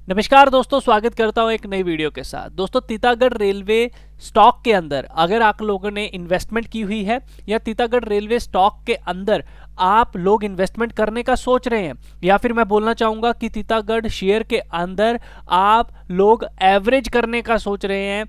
नमस्कार दोस्तों, स्वागत करता हूं एक नई वीडियो के साथ। दोस्तों, तीतागढ़ रेलवे स्टॉक के अंदर अगर आप लोगों ने इन्वेस्टमेंट की हुई है या तीतागढ़ रेलवे स्टॉक के अंदर आप लोग इन्वेस्टमेंट करने का सोच रहे हैं, या फिर मैं बोलना चाहूंगा कि तीतागढ़ शेयर के अंदर आप लोग एवरेज करने का सोच रहे हैं,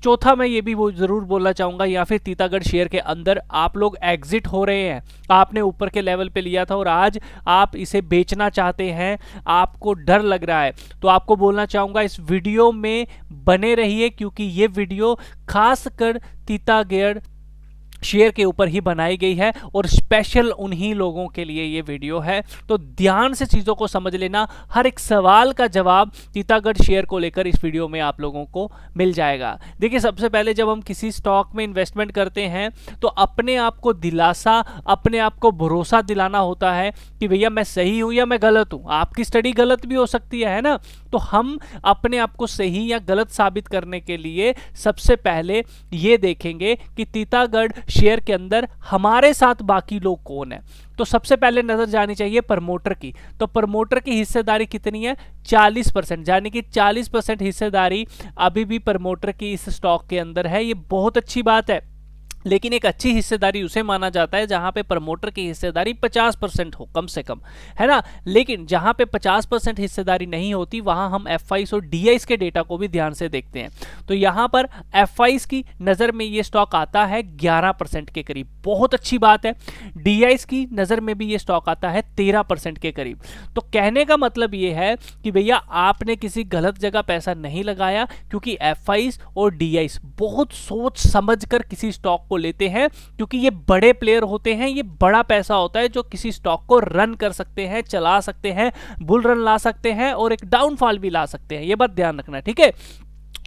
चौथा मैं ये भी वो जरूर बोलना चाहूंगा, या फिर तीतागढ़ शेयर के अंदर आप लोग एग्जिट हो रहे हैं। आपने ऊपर के लेवल पे लिया था और आज आप इसे बेचना चाहते हैं, आपको डर लग रहा है, तो आपको बोलना चाहूंगा इस वीडियो में बने रहिए, क्योंकि ये वीडियो खासकर तीतागढ़ शेयर के ऊपर ही बनाई गई है और स्पेशल उन्हीं लोगों के लिए ये वीडियो है। तो ध्यान से चीज़ों को समझ लेना, हर एक सवाल का जवाब तीतागढ़ शेयर को लेकर इस वीडियो में आप लोगों को मिल जाएगा। देखिए, सबसे पहले जब हम किसी स्टॉक में इन्वेस्टमेंट करते हैं तो अपने आप को दिलासा, अपने आप को भरोसा दिलाना होता है कि भैया मैं सही हूं या मैं गलत हूं। आपकी स्टडी गलत भी हो सकती है ना, तो हम अपने आप को सही या गलत साबित करने के लिए सबसे पहले ये देखेंगे कि तीतागढ़ शेयर के अंदर हमारे साथ बाकी लोग कौन है। तो सबसे पहले नजर जानी चाहिए प्रमोटर की। तो प्रमोटर की हिस्सेदारी कितनी है? 40%, यानी कि 40% हिस्सेदारी अभी भी प्रमोटर की इस स्टॉक के अंदर है। ये बहुत अच्छी बात है, लेकिन एक अच्छी हिस्सेदारी उसे माना जाता है जहां पे प्रमोटर की हिस्सेदारी 50% हो कम से कम, है ना। लेकिन जहां पे 50% हिस्सेदारी नहीं होती वहां हम एफआईज और डीआईज के डेटा को भी ध्यान से देखते हैं। तो यहां पर एफआईज की नजर में ये स्टॉक आता है 11% के करीब, बहुत अच्छी बात है। डीआईज की नजर में भी ये स्टॉक आता है 13% के करीब। तो कहने का मतलब ये है कि भैया आपने किसी गलत जगह पैसा नहीं लगाया, क्योंकि एफआईज और डीआईज बहुत सोच समझ कर किसी स्टॉक को लेते हैं, क्योंकि ये बड़े प्लेयर होते हैं, ये बड़ा पैसा होता है जो किसी स्टॉक को रन कर सकते हैं, चला सकते हैं, बुल रन ला सकते हैं और एक डाउनफॉल भी ला सकते हैं। ये बात ध्यान रखना, ठीक है।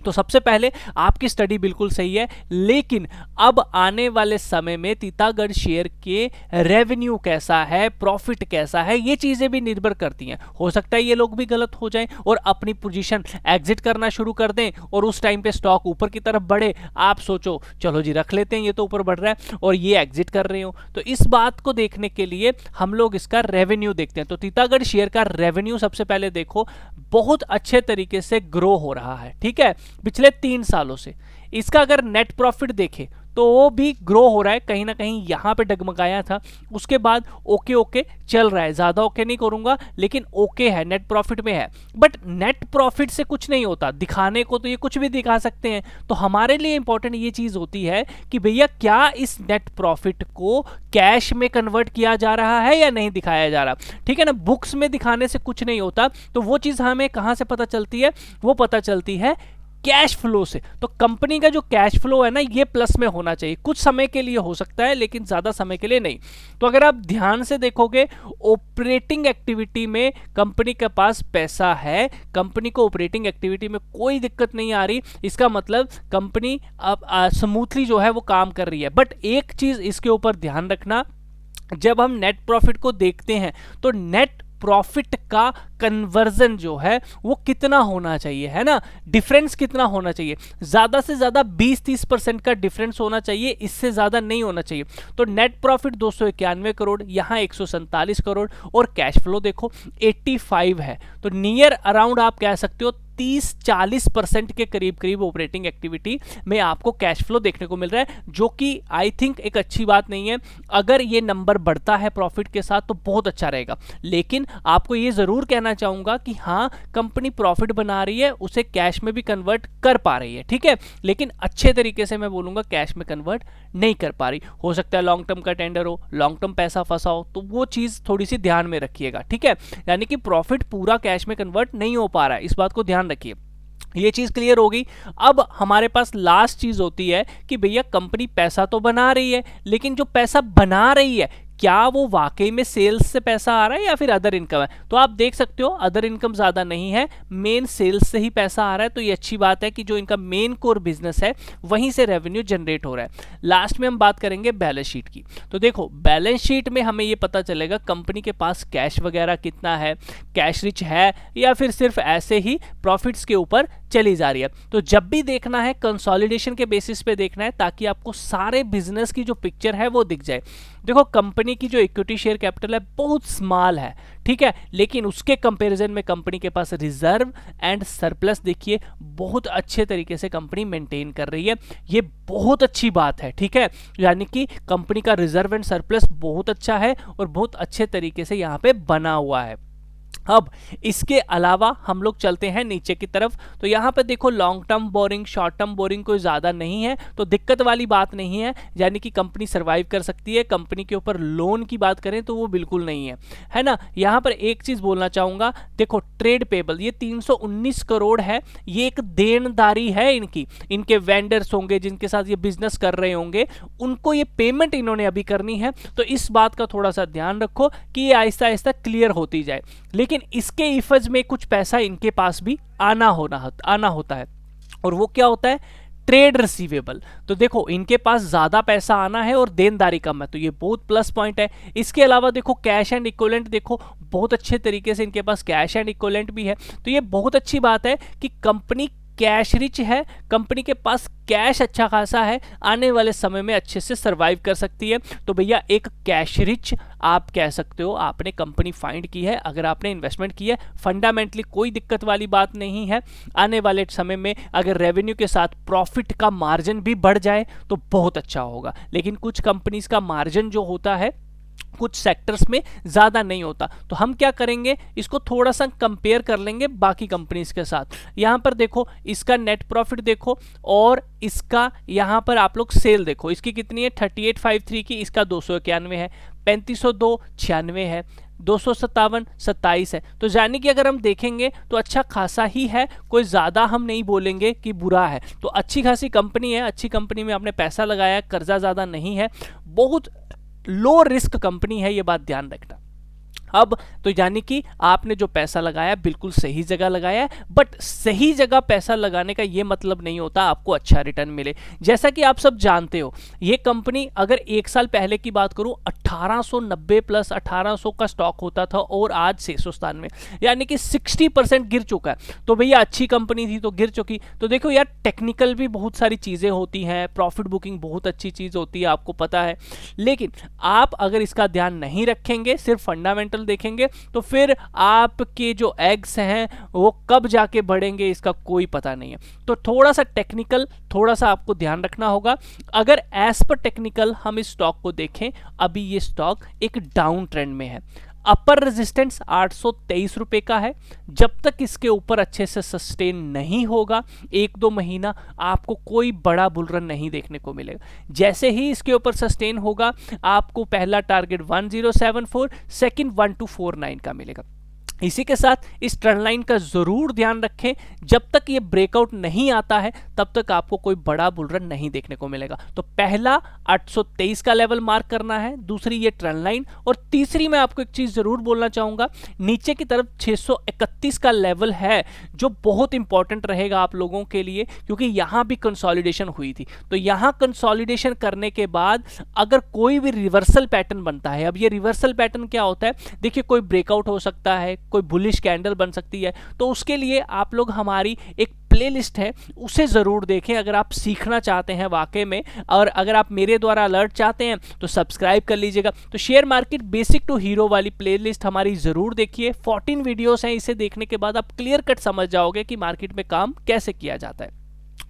तो सबसे पहले आपकी स्टडी बिल्कुल सही है, लेकिन अब आने वाले समय में तीतागढ़ शेयर के रेवेन्यू कैसा है, प्रॉफिट कैसा है, ये चीजें भी निर्भर करती हैं। हो सकता है ये लोग भी गलत हो जाएं और अपनी पोजीशन एग्जिट करना शुरू कर दें और उस टाइम पे स्टॉक ऊपर की तरफ बढ़े, आप सोचो चलो जी रख लेते हैं, ये तो ऊपर बढ़ रहा है, और ये एग्जिट कर रहे हो। तो इस बात को देखने के लिए हम लोग इसका रेवेन्यू देखते हैं। तो तीतागढ़ शेयर का रेवेन्यू सबसे पहले देखो, बहुत अच्छे तरीके से ग्रो हो रहा है, ठीक है, पिछले 3 सालों से। इसका अगर नेट प्रॉफिट देखें तो वो भी ग्रो हो रहा है, कहीं ना कहीं यहां पे डगमगाया था, उसके बाद ओके ओके चल रहा है, ज्यादा ओके नहीं करूंगा लेकिन ओके है, नेट प्रॉफिट में है। बट नेट प्रॉफिट से कुछ नहीं होता, दिखाने को तो ये कुछ भी दिखा सकते हैं। तो हमारे लिए इंपॉर्टेंट ये चीज होती है कि भैया क्या इस नेट प्रॉफिट को कैश में कन्वर्ट किया जा रहा है या नहीं दिखाया जा रहा, ठीक है ना। बुक्स में दिखाने से कुछ नहीं होता, तो वो चीज हमें कहां से पता चलती है? वो पता चलती है कैश फ्लो से। तो कंपनी का जो कैश फ्लो है ना, ये प्लस में होना चाहिए। कुछ समय के लिए हो सकता है लेकिन ज्यादा समय के लिए नहीं। तो अगर आप ध्यान से देखोगे, ऑपरेटिंग एक्टिविटी में कंपनी के पास पैसा है, कंपनी को ऑपरेटिंग एक्टिविटी में कोई दिक्कत नहीं आ रही, इसका मतलब कंपनी अब स्मूथली जो है वो काम कर रही है। बट एक चीज इसके ऊपर ध्यान रखना, जब हम नेट प्रॉफिट को देखते हैं तो नेट प्रॉफिट का कन्वर्जन जो है वो कितना होना चाहिए, है ना, डिफरेंस कितना होना चाहिए? ज्यादा से ज्यादा 20-30% का डिफरेंस होना चाहिए, इससे ज्यादा नहीं होना चाहिए। तो नेट प्रॉफिट 291 करोड़, यहां 147 करोड़, और कैश फ्लो देखो 85 है। तो नियर अराउंड आप कह सकते हो 30-40% के करीब करीब ऑपरेटिंग एक्टिविटी में आपको कैश फ्लो देखने को मिल रहा है, जो कि आई थिंक एक अच्छी बात नहीं है। अगर ये नंबर बढ़ता है प्रॉफिट के साथ तो बहुत अच्छा रहेगा, लेकिन आपको ये जरूर कहना चाहूंगा कि हाँ, कंपनी प्रॉफिट बना रही है, उसे कैश में भी कन्वर्ट कर पा रही है, ठीक है, लेकिन अच्छे तरीके से मैं बोलूंगा कैश में कन्वर्ट नहीं कर पा रही। हो सकता है लॉन्ग टर्म का टेंडर हो, लॉन्ग टर्म पैसा फंसा हो, तो वो चीज थोड़ी सी ध्यान में रखिएगा, ठीक है। यानी कि प्रॉफिट पूरा कैश में कन्वर्ट नहीं हो पा रहा है, इस बात को ध्यान रखिए। ये चीज क्लियर होगी। अब हमारे पास लास्ट चीज होती है कि भैया कंपनी पैसा तो बना रही है, लेकिन जो पैसा बना रही है क्या वो वाकई में सेल्स से पैसा आ रहा है या फिर अदर इनकम है? तो आप देख सकते हो अदर इनकम ज्यादा नहीं है, मेन सेल्स से ही पैसा आ रहा है। तो ये अच्छी बात है कि जो इनका मेन कोर बिजनेस है वहीं से रेवेन्यू जनरेट हो रहा है। लास्ट में हम बात करेंगे बैलेंस शीट की। तो देखो, बैलेंस शीट में हमें ये पता चलेगा कंपनी के पास कैश वगैरह कितना है, कैश रिच है या फिर सिर्फ ऐसे ही प्रॉफिट्स के ऊपर चली जा रही है। तो जब भी देखना है कंसोलिडेशन के बेसिस पे देखना है, ताकि आपको सारे बिजनेस की जो पिक्चर है वो दिख जाए। देखो कंपनी की जो इक्विटी शेयर कैपिटल है बहुत स्मॉल है, ठीक है, लेकिन उसके कंपैरिजन में कंपनी के पास रिजर्व एंड सरप्लस देखिए बहुत अच्छे तरीके से कंपनी मेंटेन कर रही है। ये बहुत अच्छी बात है, ठीक है, यानी कि कंपनी का रिजर्व एंड सरप्लस बहुत अच्छा है और बहुत अच्छे तरीके से यहाँ पे बना हुआ है। अब इसके अलावा हम लोग चलते हैं नीचे की तरफ, तो यहाँ पे देखो long term borrowing, short term borrowing कोई ज़्यादा नहीं है, तो दिक्कत वाली बात नहीं है, यानी कि कंपनी सर्वाइव कर सकती है। कंपनी के ऊपर लोन की बात करें तो वो बिल्कुल नहीं है ना। यहाँ पर एक चीज़ बोलना चाहूँगा, देखो ट्रेड पेबल ये 319 करोड़ है, ये एक देनदारी है इनकी, इनके वेंडर्स होंगे जिनके साथ ये बिजनेस कर रहे होंगे, उनको ये पेमेंट इन्होंने अभी करनी है। तो इस बात का थोड़ा सा ध्यान रखो कि ये आहिस्ता आहिस्ता क्लियर होती जाए। लेकिन इसके इफज में कुछ पैसा इनके पास भी आना होता है, और वो क्या होता है, ट्रेड रिसीवेबल। तो देखो इनके पास ज्यादा पैसा आना है और देनदारी कम है, तो ये बहुत प्लस पॉइंट है। इसके अलावा देखो कैश एंड इक्विवेलेंट, देखो बहुत अच्छे तरीके से इनके पास कैश एंड इक्विवेलेंट भी है, तो ये बहुत अच्छी बात है कि कंपनी कैश रिच है, कंपनी के पास कैश अच्छा खासा है, आने वाले समय में अच्छे से सरवाइव कर सकती है। तो भैया एक कैश रिच आप कह सकते हो आपने कंपनी फाइंड की है, अगर आपने इन्वेस्टमेंट की है। फंडामेंटली कोई दिक्कत वाली बात नहीं है। आने वाले समय में अगर रेवेन्यू के साथ प्रॉफिट का मार्जिन भी बढ़ जाए तो बहुत अच्छा होगा, लेकिन कुछ कंपनीज का मार्जिन जो होता है कुछ सेक्टर्स में ज़्यादा नहीं होता। तो हम क्या करेंगे, इसको थोड़ा सा कंपेयर कर लेंगे बाकी कंपनीज के साथ। यहाँ पर देखो इसका नेट प्रॉफिट देखो, और इसका यहाँ पर आप लोग सेल देखो, इसकी कितनी है 3853 की, इसका 291 है, 3502 96 है, 257 27 है। तो यानी कि अगर हम देखेंगे तो अच्छा खासा ही है, कोई ज़्यादा हम नहीं बोलेंगे कि बुरा है। तो अच्छी खासी कंपनी है, अच्छी कंपनी में आपने पैसा लगाया, कर्जा ज़्यादा नहीं है, बहुत लो रिस्क कंपनी है, ये बात ध्यान रखना। अब तो यानी कि आपने जो पैसा लगाया बिल्कुल सही जगह लगाया है, बट सही जगह पैसा लगाने का ये मतलब नहीं होता आपको अच्छा रिटर्न मिले। जैसा कि आप सब जानते हो ये कंपनी अगर एक साल पहले की बात करूं 1890 प्लस 1800 का स्टॉक होता था और आज 697, यानी कि 60% गिर चुका है। तो भैया अच्छी कंपनी थी तो गिर चुकी। तो देखो यार टेक्निकल भी बहुत सारी चीज़ें होती हैं, प्रॉफिट बुकिंग बहुत अच्छी चीज़ होती है, आपको पता है, लेकिन आप अगर इसका ध्यान नहीं रखेंगे, सिर्फ फंडामेंटल देखेंगे, तो फिर आपके जो एग्स हैं वो कब जाके बढ़ेंगे इसका कोई पता नहीं है। तो थोड़ा सा टेक्निकल थोड़ा सा आपको ध्यान रखना होगा। अगर एज पर टेक्निकल हम इस स्टॉक को देखें, अभी ये स्टॉक एक डाउन ट्रेंड में है। अपर रेजिस्टेंस 823 रुपए का है, जब तक इसके ऊपर अच्छे से सस्टेन नहीं होगा 1-2 महीना, आपको कोई बड़ा बुलरन नहीं देखने को मिलेगा। जैसे ही इसके ऊपर सस्टेन होगा आपको पहला टारगेट 1074, सेकंड 1249 का मिलेगा। इसी के साथ इस ट्रेंड लाइन का जरूर ध्यान रखें, जब तक ये ब्रेकआउट नहीं आता है तब तक आपको कोई बड़ा बुलरन नहीं देखने को मिलेगा। तो पहला 823 का लेवल मार्क करना है, दूसरी ये ट्रेंड लाइन, और तीसरी मैं आपको एक चीज जरूर बोलना चाहूंगा, नीचे की तरफ 631 का लेवल है जो बहुत इंपॉर्टेंट रहेगा आप लोगों के लिए, क्योंकि यहां भी कंसोलिडेशन हुई थी। तो यहां कंसोलिडेशन करने के बाद अगर कोई भी रिवर्सल पैटर्न बनता है, अब ये रिवर्सल पैटर्न क्या होता है, देखिए कोई ब्रेकआउट हो सकता है, कोई बुलिश कैंडल बन सकती है, तो उसके लिए आप लोग हमारी एक प्लेलिस्ट है उसे ज़रूर देखें अगर आप सीखना चाहते हैं वाकई में, और अगर आप मेरे द्वारा अलर्ट चाहते हैं तो सब्सक्राइब कर लीजिएगा। तो share market basic to hero वाली प्लेलिस्ट हमारी ज़रूर देखिए, 14 वीडियोस हैं, इसे देखने के बाद आप क्लियर कट समझ जाओगे कि मार्केट में काम कैसे किया जाता है।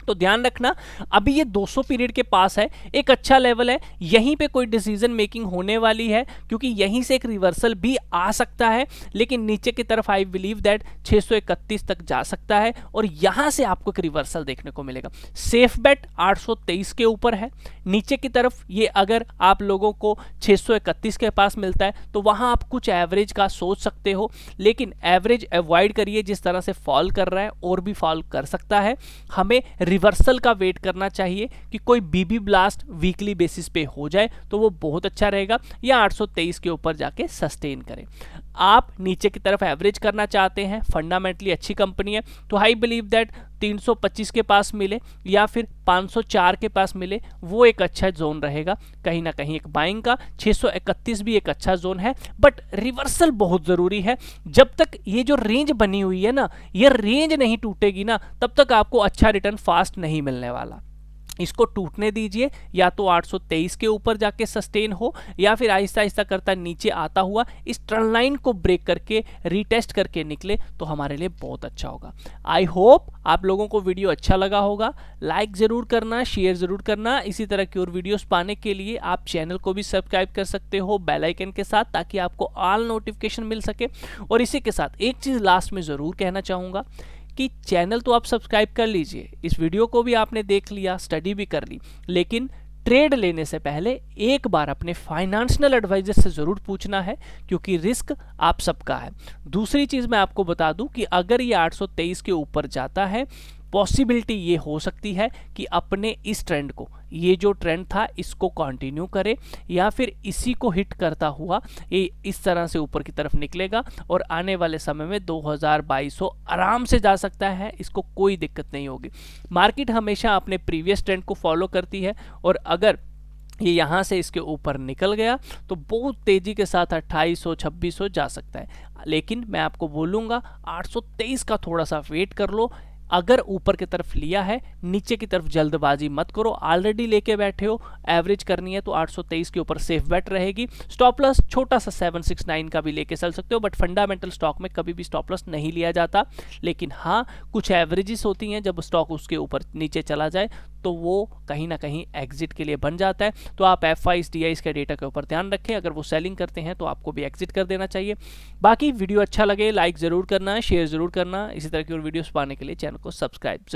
तो ध्यान रखना अभी ये 200 पीरियड के पास है, एक अच्छा लेवल है, यहीं पे कोई डिसीजन मेकिंग होने वाली है, क्योंकि यहीं से एक रिवर्सल भी आ सकता है, लेकिन नीचे की तरफ आई बिलीव दैट 631 तक जा सकता है और यहां से आपको एक रिवर्सल देखने को मिलेगा। सेफ बेट 823 के ऊपर है, नीचे की तरफ ये अगर आप लोगों को 631 के पास मिलता है तो वहां आप कुछ एवरेज का सोच सकते हो, लेकिन एवरेज अवॉइड करिए, जिस तरह से फॉल कर रहा है और भी फॉल कर सकता है। हमें रिवर्सल का वेट करना चाहिए कि कोई बीबी ब्लास्ट वीकली बेसिस पे हो जाए तो वो बहुत अच्छा रहेगा, या 823 के ऊपर जाके सस्टेन करें। आप नीचे की तरफ एवरेज करना चाहते हैं, फंडामेंटली अच्छी कंपनी है, तो आई बिलीव दैट 325 के पास मिले या फिर 504 के पास मिले, वो एक अच्छा जोन रहेगा कहीं ना कहीं एक बाइंग का। 631 भी एक अच्छा जोन है, बट रिवर्सल बहुत ज़रूरी है। जब तक ये जो रेंज बनी हुई है ना, ये रेंज नहीं टूटेगी ना, तब तक आपको अच्छा रिटर्न फास्ट नहीं मिलने वाला। इसको टूटने दीजिए, या तो 823 के ऊपर जाके सस्टेन हो, या फिर आहिस्ता आहिस्ता करता नीचे आता हुआ इस ट्रेंड लाइन को ब्रेक करके रीटेस्ट करके निकले, तो हमारे लिए बहुत अच्छा होगा। आई होप आप लोगों को वीडियो अच्छा लगा होगा। लाइक ज़रूर करना, शेयर ज़रूर करना। इसी तरह की और वीडियोस पाने के लिए आप चैनल को भी सब्सक्राइब कर सकते हो बेल आइकन के साथ, ताकि आपको ऑल नोटिफिकेशन मिल सके। और इसी के साथ एक चीज़ लास्ट में ज़रूर कहना चाहूँगा कि चैनल तो आप सब्सक्राइब कर लीजिए, इस वीडियो को भी आपने देख लिया, स्टडी भी कर ली, लेकिन ट्रेड लेने से पहले एक बार अपने फाइनेंशियल एडवाइजर से ज़रूर पूछना है, क्योंकि रिस्क आप सबका है। दूसरी चीज़ मैं आपको बता दूं कि अगर ये 823 के ऊपर जाता है, पॉसिबिलिटी ये हो सकती है कि अपने इस ट्रेंड को, ये जो ट्रेंड था इसको कंटिन्यू करे, या फिर इसी को हिट करता हुआ ये इस तरह से ऊपर की तरफ निकलेगा और आने वाले समय में 2200 आराम से जा सकता है। इसको कोई दिक्कत नहीं होगी। मार्केट हमेशा अपने प्रीवियस ट्रेंड को फॉलो करती है, और अगर ये यहाँ से इसके ऊपर निकल गया तो बहुत तेज़ी के साथ 2800-2600 जा सकता है। लेकिन मैं आपको बोलूँगा 823 का थोड़ा सा वेट कर लो। अगर ऊपर की तरफ लिया है, नीचे की तरफ जल्दबाजी मत करो। ऑलरेडी लेके बैठे हो, एवरेज करनी है तो 823 के ऊपर सेफ बेट रहेगी। स्टॉप लॉस छोटा सा 769 का भी लेके चल सकते हो, बट फंडामेंटल स्टॉक में कभी भी स्टॉप लॉस नहीं लिया जाता। लेकिन हाँ, कुछ एवरेजेस होती हैं, जब स्टॉक उसके ऊपर नीचे चला जाए तो वो कहीं ना कहीं एग्जिट के लिए बन जाता है। तो आप FIs DIs के डेटा के ऊपर ध्यान रखें। अगर वो सेलिंग करते हैं तो आपको भी एग्जिट कर देना चाहिए। बाकी वीडियो अच्छा लगे लाइक ज़रूर करना, शेयर ज़रूर करना। इसी तरह की और वीडियोस पाने के लिए चैनल को सब्सक्राइब